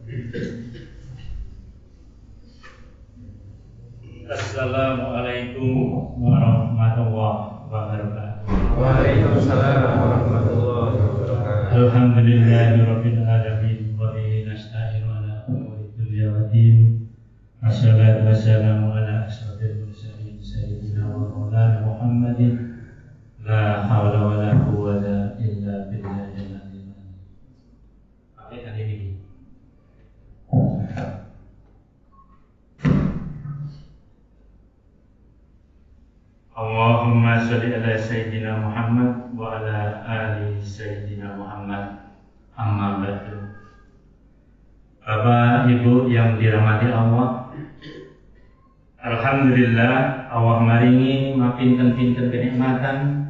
Assalamualaikum warahmatullahi wabarakatuh. Waalaikumsalam warahmatullahi wabarakatuh. Alhamdulillahirabbil alamin wa bihi nasta'inu ala umuri dunya waddin. Wassalatu wassalamu ala asyrofil mursalin sayyidina wa maulana Muhammadin. La haula wala quwwata illa billahil aliyyil azim. Pakai tadi ini. Allahumma sholli ala sayyidina Muhammad wa ala ali sayyidina Muhammad. Amma ba'du. Bapak Ibu yang dirahmati Allah, alhamdulillah Allah maringi mapinten-pinten kenikmatan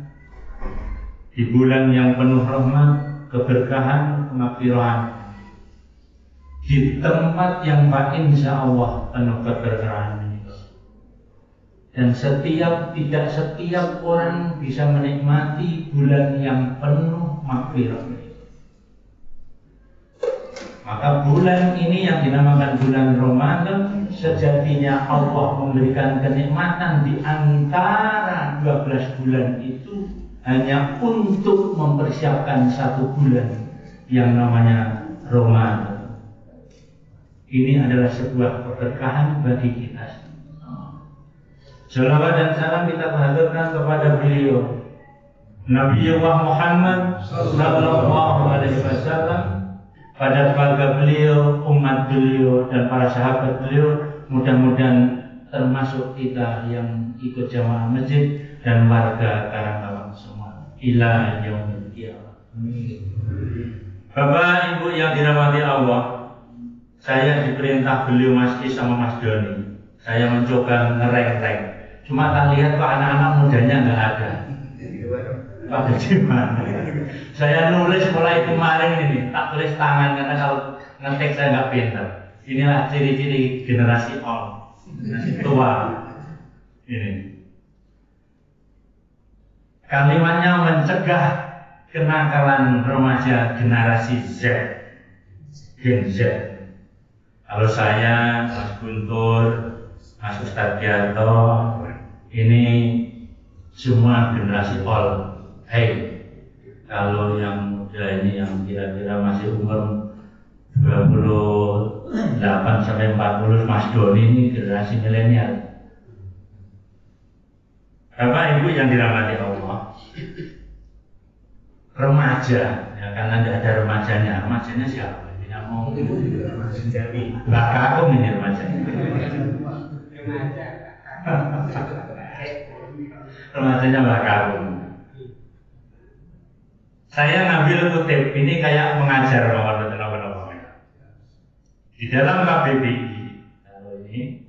di bulan yang penuh rahmat, keberkahan, kemakfiran, di tempat yang insya Allah penuh keberkahan. Dan tidak setiap orang bisa menikmati bulan yang penuh makfirah. Maka bulan ini yang dinamakan bulan Ramadan, sejatinya Allah memberikan kenikmatan di antara 12 bulan itu hanya untuk mempersiapkan satu bulan yang namanya Ramadan. Ini adalah sebuah keberkahan bagi kita. Salawat dan salam kita haturkan kepada beliau Nabiullah Muhammad sallallahu alaihi wasallam, pada keluarga beliau, umat beliau dan para sahabat beliau. Mudah-mudahan termasuk kita yang ikut jamaah masjid dan warga Karangkawang semua ila yaumil qiyamah. Bapak Ibu yang dirahmati Allah, saya diperintah beliau Mas Is sama Mas Doni. Saya mencoba ngereng-reng. Cuma tak lihat kok anak-anak mudanya nggak ada. Pada di mana? Saya nulis mulai kemarin ini, tak tulis tangan karena kalau ngetik saya nggak pintar. Inilah ciri-ciri generasi on, generasi tua. Ini kalimatnya mencegah kenakalan remaja generasi Z, Gen Z. Kalau saya, Mas Guntur, Mas Ustadz Giarto, ini semua generasi all. Hey, kalau yang muda ini yang kira-kira masih umur 28 sampai 40, Mas Doni ini generasi milenial. Bapak Ibu yang dirahmati Allah, remaja, ya karena tidak ada remajanya. Remajanya siapa? Ini yang mau Mbak Kakung ini remajanya. Remajanya Mbak Karun. Saya ngambil kutip ini kayak mengajar di dalam KBBI. Kalau ini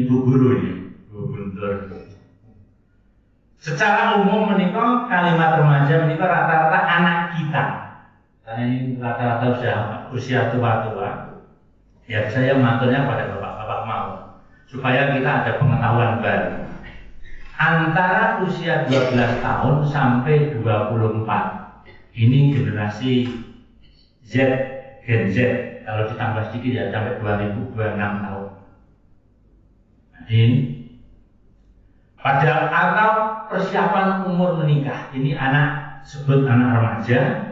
Bu Guru ini, Bu Guntur. Secara umum menikah kalimat remaja menikah rata-rata anak kita. Karena ini rata-rata usia tua-tua. Ya saya mengaturnya pada bapak-bapak mau supaya kita ada pengetahuan baru. Antara usia 12 tahun sampai 24. Ini generasi Z, Gen Z. Kalau ditambah sedikit ya sampai 2026 tahun. Ini pada atau persiapan umur menikah. Ini anak, sebut anak remaja.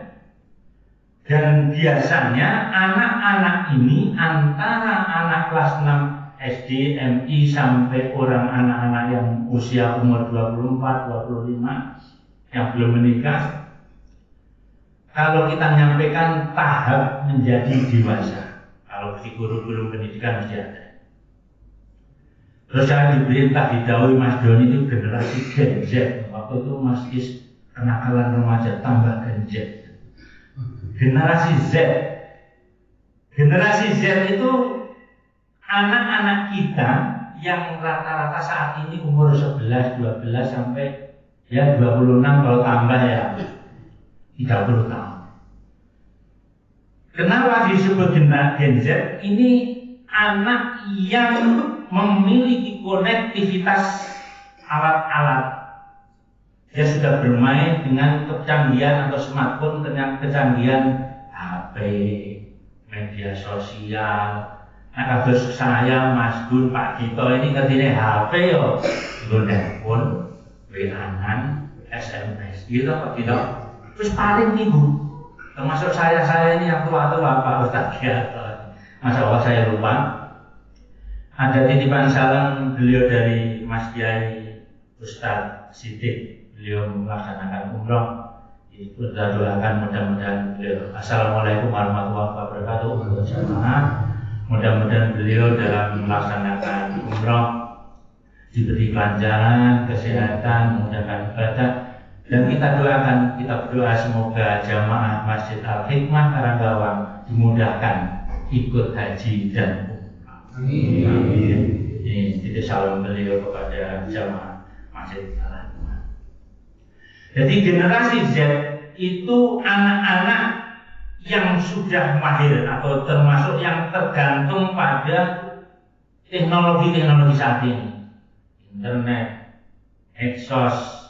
Dan biasanya anak-anak ini antara anak kelas 6 SD, MI sampai orang anak-anak yang usia umur 24, 25 yang belum menikah. Kalau kita nyampaikan tahap menjadi dewasa, kalau di kurikulum pendidikan mesti ada. Terus saya diperintah didahului Mas Doni itu generasi Gen Z. Waktu itu Mas Is kenakalan remaja tambah Gen Z. Generasi Z. Generasi Z itu anak-anak kita yang rata-rata saat ini umur 11, 12 sampai ya 26 kalau tambah ya 30 tahun. Kenapa disebut Gen Z? Ini anak yang memiliki konektivitas alat-alat. Dia sudah bermain dengan kecanggihan atau smartphone, dengan kecanggihan HP, media sosial. Nah, kados saya, Mas Gun, Pak Dito ini ngertine HP yo, nggo telepon, WA-an, SMS. Gitu Pak Dito. Terus paling minggu. Termasuk saya ini yang tua-tua Pak Ustaz Giato. Masya Allah saya lupa. Ada titipan salam beliau dari Mas Kiai Ustadz Siddiq. Beliau melaksanakan umroh. Kita doakan mudah-mudahan beliau. Assalamualaikum warahmatullahi wabarakatuh. Untuk jamaah, mudah-mudahan beliau dalam melaksanakan umroh diberi kelancaran, kesehatan, mudahkan ibadah. Dan kita doakan, kita berdoa semoga jamaah Masjid Al-Hikmah Karanggawang dimudahkan ikut haji dan umrah. Amin. Ini titik salam beliau kepada jamaah Masjid Al-Hikmah. Jadi generasi Z itu anak-anak yang sudah mahir atau termasuk yang tergantung pada teknologi-teknologi saat ini, internet, medsos.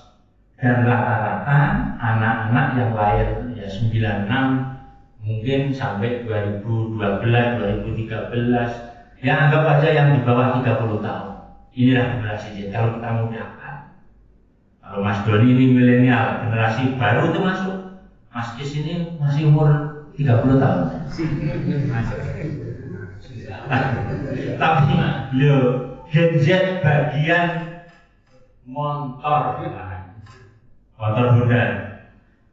Dan rata-rata anak-anak yang lahir ya 96 mungkin sampai 2012, 2013 ya anggap aja yang di bawah 30 tahun. Inilah generasi Z kalau kita mudahkan. Kalau Mas Doni ini milenial, generasi baru itu masuk. Mas Kis ini masih umur 30 tahun. Tapi lo Gen Z bagian motor. Motor Honda.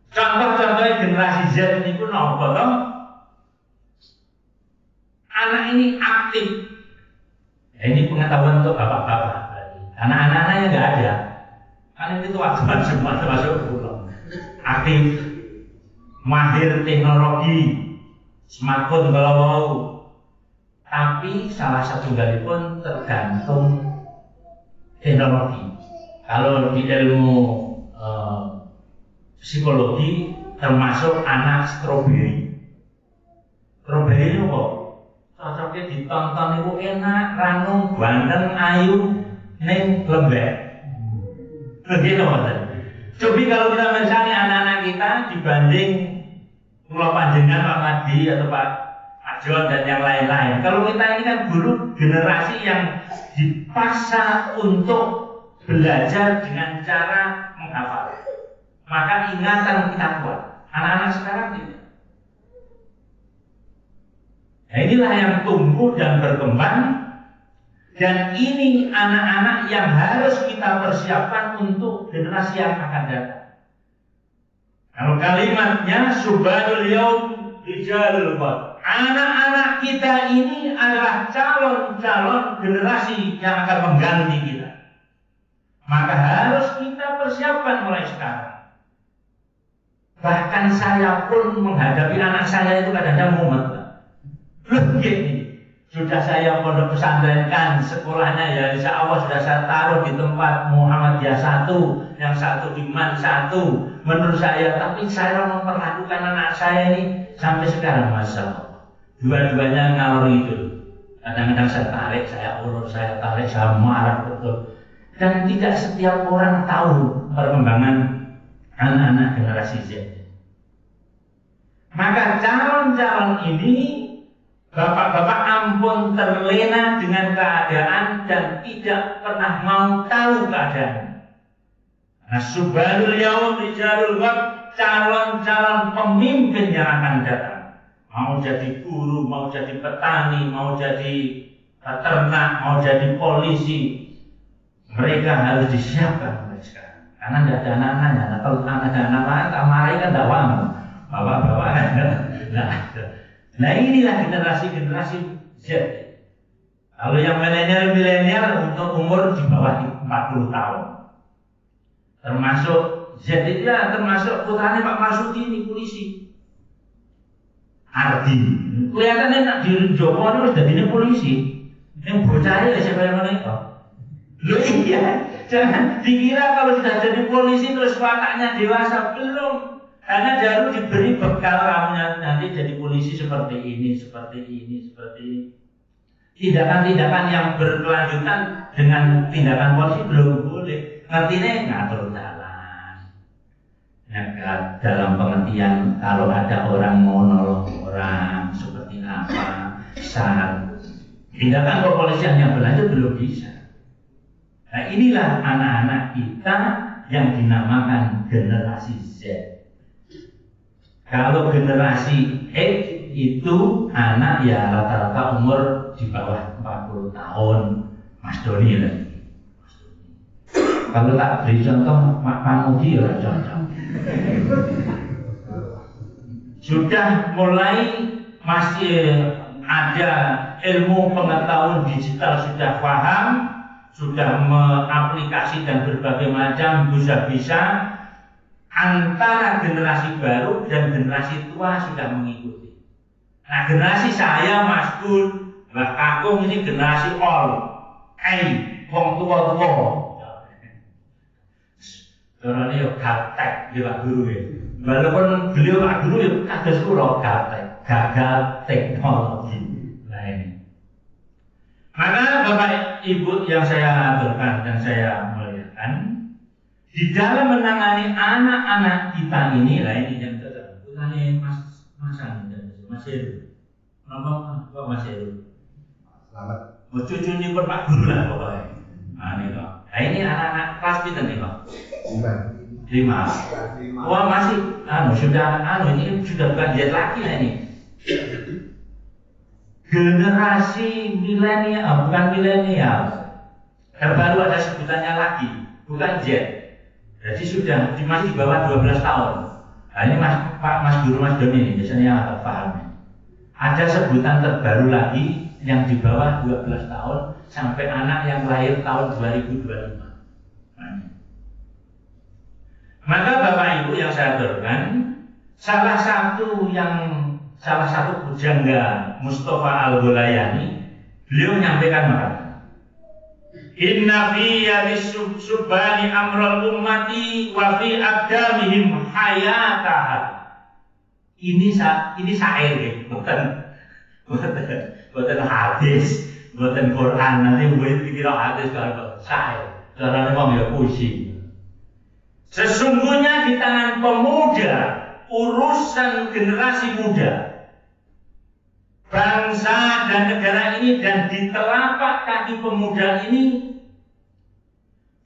Contoh-contohnya generasi Z ini pun apa toh? Anak ini aktif. Ya, ini pengetahuan untuk bapak-bapak. Karena anak-anaknya nggak ada. Kan ini tua-tua semua termasuk pulau. Aktif, mahir teknologi, smartphone kalau mau. Tapi salah satu kali pun tergantung teknologi. Kalau di ilmu psikologi termasuk anak stroberi. Stroberi itu kok cocoknya ditonton itu enak, ranum, ganteng, ayu, neng lembek. Begitu Mas. Coba kalau kita misalnya anak-anak kita dibanding Pulau Panjenengan, Pak Madi atau Pak John dan yang lain-lain. Kalau kita ini kan dulu generasi yang dipaksa untuk belajar dengan cara menghafal. Maka ingatan kita kuat. Anak-anak sekarang tidak. Nah, inilah yang tumbuh dan berkembang. Dan ini anak-anak yang harus kita persiapkan untuk generasi yang akan datang. Kalau kalimatnya Subhanul Yaum Rijalul Qad. Anak-anak kita ini adalah calon-calon generasi yang akan mengganti kita. Maka harus kita persiapkan mulai sekarang. Bahkan saya pun menghadapi anak saya itu kadang-kadang mumet. Loh gini, sudah saya pondok pesantrenkan sekolahnya ya insya Allah sudah saya taruh di tempat Muhammadiyah 1, yang satu di Man 1. Menurut saya, tapi saya memperlakukan anak saya ini sampai sekarang Masya Allah. Dua-duanya ngalor itu. Kadang-kadang saya tarik, saya ulur, saya tarik, saya marah betul. Dan tidak setiap orang tahu perkembangan anak-anak generasi Z. Maka calon-calon ini bapak-bapak ampun terlena dengan keadaan dan tidak pernah mau tahu keadaan. Nah, Subhanul Yaum Rijalul Qad, calon-calon pemimpin yang akan datang. Mau jadi guru, mau jadi petani, mau jadi peternak, mau jadi polisi. Mereka harus disiapkan mulai sekarang. Karena tidak ada anak-anaknya. Nah, kalau ada anak-anak, kamari kan tidak mau. Bapak-bapak kan. Nah inilah generasi-generasi Z. Kalau yang milenial untuk umur di bawah 40 tahun. Termasuk Z itu ya, termasuk putranya Pak Marsudi ini polisi. Ardi. Kelihatannya nak di Joko itu sudah jadi polisi. Yang bocahnya ya siapa yang mana itu? Loh iya, jangan dikira kalau sudah jadi polisi terus wataknya dewasa, belum. Karena baru diberi bekal kamu nanti jadi polisi seperti ini, seperti ini, seperti ini. Tindakan-tindakan yang berkelanjutan dengan tindakan polisi belum boleh. Ngertinya ngatur jalan. Ya, dalam pengertian kalau ada orang mau nolong orang seperti apa. Tindakan kepolisian yang berlanjut belum bisa. Nah inilah anak-anak kita yang dinamakan generasi Z. Kalau generasi X itu anak ya rata-rata umur di bawah 40 tahun. Mas Doni lagi. Kalau tak beri contoh Pak Pamudi ya cocok. Sudah mulai masih ada ilmu pengetahuan digital, sudah paham, sudah mengaplikasikan berbagai macam, bisa-bisa antara generasi baru dan generasi tua sudah mengikuti. Nah generasi saya, Mas Gun, Mbak Kakung ini generasi all, wong tua-tua. Caranya ya gaptek ya Pak Guru ya. Walaupun beliau Pak Guru ya kados kula gaptek, gagal teknologi. Nah ini. Maka Bapak Ibu yang saya aturkan dan saya muliakan, di dalam menangani anak-anak kita ini, lah ini yang cocok. Tanya Mas Heru. Kenapa Pak Mas Heru? Selamat. Mau cucu ini pun Pak Guru lah pokoknya. Nah ini toh. Nah ini anak-anak kelas pinten nih Pak? 5. Wah masih, ini sudah bukan Z lagi lah ini. Generasi milenial, bukan milenial. Terbaru ada sebutannya lagi, bukan Z. Jadi sudah masih di bawah 12 tahun. Nah ini Mas Guru Mas Doni ini biasanya agak paham. Ada sebutan terbaru lagi yang di bawah 12 tahun sampai anak yang lahir tahun 2025. Maka Bapak Ibu yang saya aturkan, salah satu pujangga Mustafa Al-Ghulayani, beliau menyampaikan makna. Inna fi yadis subani amral ummati wa fi aqdamihim hayataha. Ini syair, bukan hadis, bukan Quran. Nanti murid dikira hadis kalau syair. Caranya memang ya puisi. Sesungguhnya di tangan pemuda, urusan generasi muda, bangsa dan negara ini, dan di telapak kaki pemuda ini,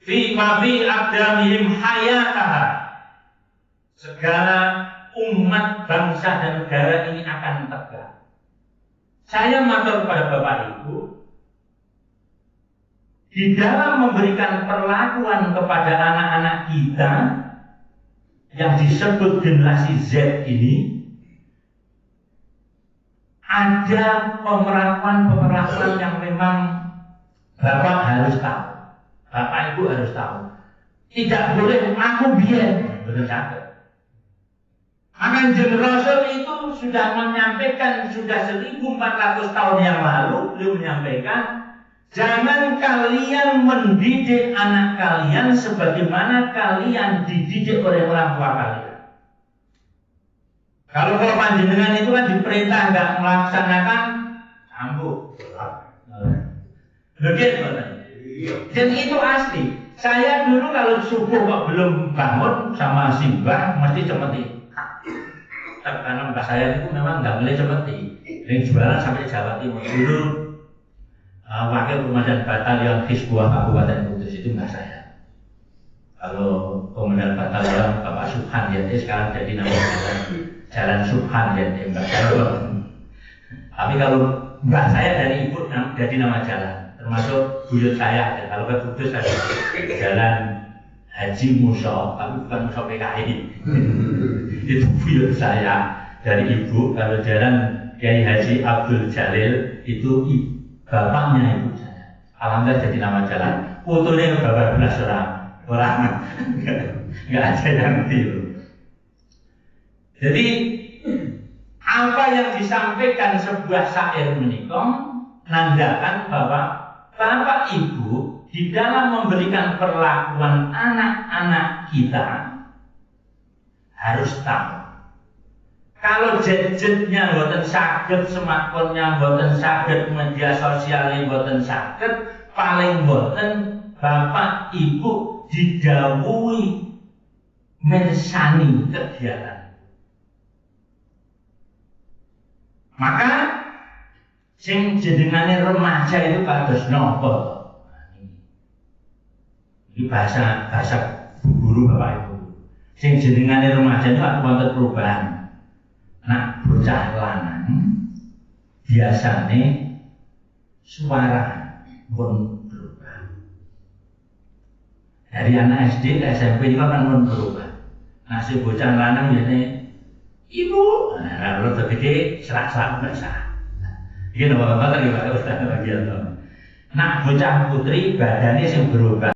fi aqdamihim hayataha, segala umat, bangsa dan negara ini akan tegak. Saya matur kepada Bapak Ibu, di dalam memberikan perlakuan kepada anak-anak kita yang disebut generasi Z ini, ada pemerakuan yang memang Bapak harus tahu, Bapak Ibu harus tahu. Tidak boleh aku biar, betul catat. Kanjeng Rasul itu sudah menyampaikan, sudah 1400 tahun yang lalu beliau menyampaikan, jangan kalian mendidik anak kalian sebagaimana kalian dididik oleh orang tua kalian. Kalau panjenengan itu kan diperintah nggak melaksanakan, cambuk. Begitu. Dan itu asli. Saya dulu kalau subuh kok belum bangun sama simbah mesti cemeti. Karena mbak saya itu memang nggak boleh cemeti. Yang jualan sampai Jawa Timur dulu. Wakil Komandan Batalion Hizbullah Kabupaten Kudus itu mbak saya. Kalau Komandan Batalion Bapak Subhan ya, sekarang jadi nama Jalan Subhan ya, mbak saya. Tapi kalau mbak saya dari ibu jadi nama jalan, termasuk buyut saya. Kalau ke Kudus ada Jalan Haji Musa, tapi bukan Musa PKI. Itu buyut saya dari ibu. Kalau Jalan Kiai Haji Abdul Jalil itu bapaknya ibu saya. Alhamdulillah jadi nama jalan. Fotonya bapak 12 orang nggak ada yang tiru. Jadi apa yang disampaikan sebuah syair menikah nandakan bahwa Bapak Ibu di dalam memberikan perlakuan anak-anak kita harus tahu. Kalau gadgetnya mboten saged, smartphone-nya mboten saged, media sosialnya mboten saged, paling mboten Bapak Ibu didhawuhi mersani kegiatan. Maka Sing jenengane remaja itu kados napa? Ini bahasa guru Bapak Ibu. Sing jenengane remaja itu ada wonten perubahan. Nah, bocah lanang biasane suara pun berubah. Dari anak SD ke SMP itu kan pun berubah. Nah, si bocah lanang biasanya ibu, nah kalau tergede serak-serak bahasa. Ini bapak-bapak lagi Pak Ustaz lagi. Nah, bocah putri badannya sing berubah.